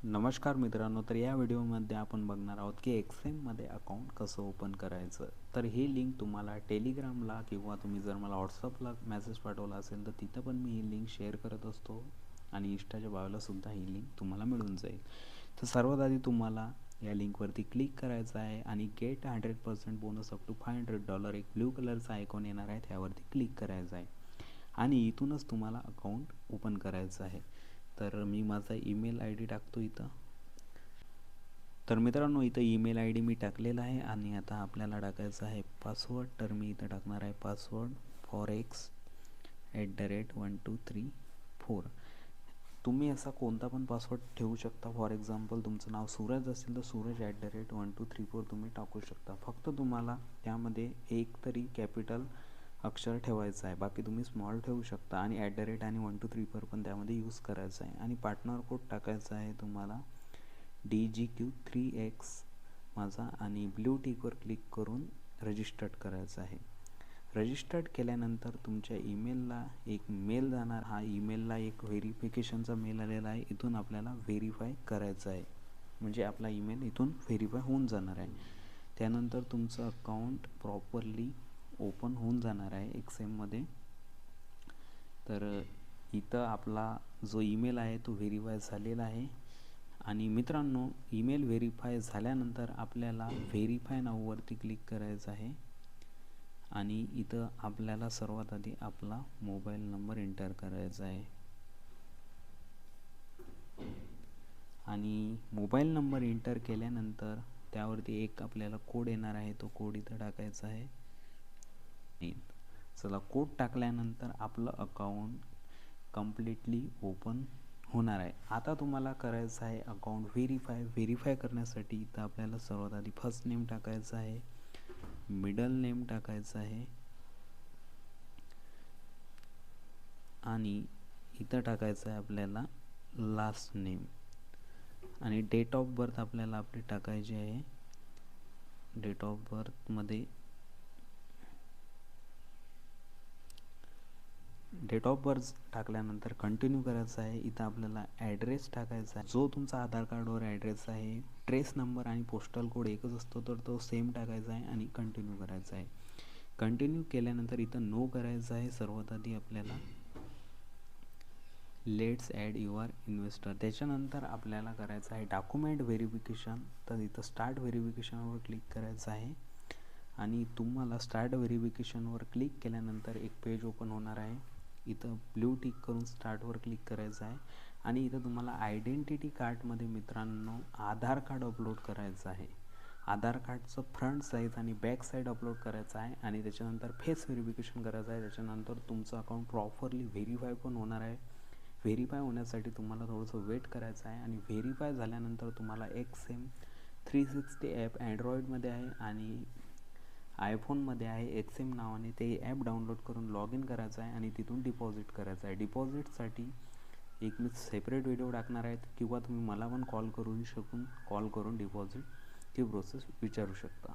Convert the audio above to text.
नमस्कार मित्रांनो, तर या व्हिडिओमध्ये आपण बघणार आहोत की एक्सेममध्ये अकाउंट कसं ओपन करायचं. तर ही लिंक तुम्हाला टेलिग्रामला किंवा तुम्ही जर मला व्हॉट्सअपला मेसेज पाठवला असेल तर तिथं पण मी ही लिंक शेअर करत असतो आणि इंस्टाच्या बायोला सुद्धा ही लिंक तुम्हाला मिळून जाईल. तर सर्वात आधी तुम्हाला या लिंकवरती क्लिक करायचं आहे आणि गेट 100% बोनस अप टू $500 एक ब्ल्यू कलरचा आयकॉन येणार आहे, त्यावरती क्लिक करायचं आहे आणि इथूनच तुम्हाला अकाउंट ओपन करायचं आहे. तर मी माझा ईमेल आय डी टाकतो इथं. तर मित्रांनो, इथं ईमेल आय डी मी टाकलेला आहे आणि आता आपल्याला टाकायचं आहे पासवर्ड. तर मी इथं टाकणार आहे पासवर्ड forex@1234. तुम्ही असा कोणता पण पासवर्ड ठेवू शकता. फॉर एक्झाम्पल तुमचं नाव सूरज असेल तर सूरज@1234 तुम्ही टाकू शकता. फक्त तुम्हाला त्यामध्ये एक तरी कॅपिटल अक्षर ठेवायचं आहे, बाकी तुम्ही स्मॉल ठेवू शकता आणि @ आणि 1234 पण त्यामध्ये यूज करायचं आहे. आणि पार्टनर कोड टाकायचा आहे तुम्हाला DGQ3X माझा आणि ब्ल्यू टिकवर क्लिक करून रजिस्टर्ड करायचं आहे. रजिस्टर्ड केल्यानंतर तुमच्या ईमेलला एक मेल जाणार. हा ईमेलला एक व्हेरिफिकेशनचा मेल आलेला आहे. इथून आपल्याला व्हेरीफाय करायचं आहे, म्हणजे आपला ईमेल इथून व्हेरीफाय होऊन जाणार आहे. त्यानंतर तुमचं अकाउंट प्रॉपरली ओपन होऊन जाणार आहे एक्सेममध्ये. तर इथं आपला जो ईमेल आहे तो व्हेरीफाय झालेला आहे. आणि मित्रांनो, ईमेल व्हेरीफाय झाल्यानंतर आपल्याला व्हेरीफाय नाववरती क्लिक करायचं आहे आणि इथं आपल्याला सर्वात आधी आपला मोबाईल नंबर एंटर करायचा आहे आणि मोबाईल नंबर एंटर केल्यानंतर त्यावरती एक आपल्याला कोड येणार आहे, तो कोड इथं टाकायचा आहे. चला, कोड टाकल्यानंतर आपलं अकाउंट कम्प्लिटली ओपन होणार आहे. आता तुम्हाला करायचं आहे अकाउंट व्हेरीफाय करण्यासाठी इथं आपल्याला सर्वात आधी फर्स्ट नेम टाकायचं आहे, मिडल नेम टाकायचं आहे आणि इथं टाकायचं आहे आपल्याला लास्ट नेम आणि डेट ऑफ बर्थ आपल्याला आपली टाकायची आहे. डेट ऑफ बर्थमध्ये डेट ऑफ बर्थ टाकल्यानंतर कंटिन्यू करायचं आहे. इथं आपल्याला ॲड्रेस टाकायचा आहे, जो तुमचा आधार कार्डवर ॲड्रेस आहे. ट्रेस नंबर आणि पोस्टल कोड एकच असतो तर तो सेम टाकायचा आहे आणि कंटिन्यू करायचा आहे. कंटिन्यू केल्यानंतर इथं नो करायचं आहे. सर्वात आधी आपल्याला लेट्स ॲड युअर इन्व्हेस्टर. त्याच्यानंतर आपल्याला करायचं आहे डॉक्युमेंट व्हेरिफिकेशन. तर इथं स्टार्ट व्हेरिफिकेशनवर क्लिक करायचं आहे आणि तुम्हाला स्टार्ट व्हेरिफिकेशनवर क्लिक केल्यानंतर एक पेज ओपन होणार आहे. इथं ब्ल्यू टिक करून स्टार्टवर क्लिक करायचं आहे आणि इथं तुम्हाला आयडेंटिटी कार्डमध्ये मित्रांनो आधार कार्ड अपलोड करायचं आहे. आधार कार्डचं फ्रंट साईज आणि बॅक साईड अपलोड करायचं आहे आणि त्याच्यानंतर फेस व्हेरिफिकेशन करायचं आहे. त्याच्यानंतर तुमचं अकाउंट प्रॉपरली व्हेरीफाय पण होणार आहे. व्हेरीफाय होण्यासाठी तुम्हाला थोडंसं वेट करायचं आहे आणि व्हेरीफाय झाल्यानंतर तुम्हाला XM360 ॲप अँड्रॉईडमध्ये आहे आणि आयफोनमध्ये आहे. एक्सेम नावाने ते ॲप डाउनलोड करून लॉग इन करायचं आहे आणि तिथून डिपॉझिट करायचं आहे. डिपॉझिटसाठी एक मी सेपरेट व्हिडिओ टाकणार आहेत किंवा तुम्ही मला पण कॉल करून डिपॉझिटची प्रोसेस विचारू शकता.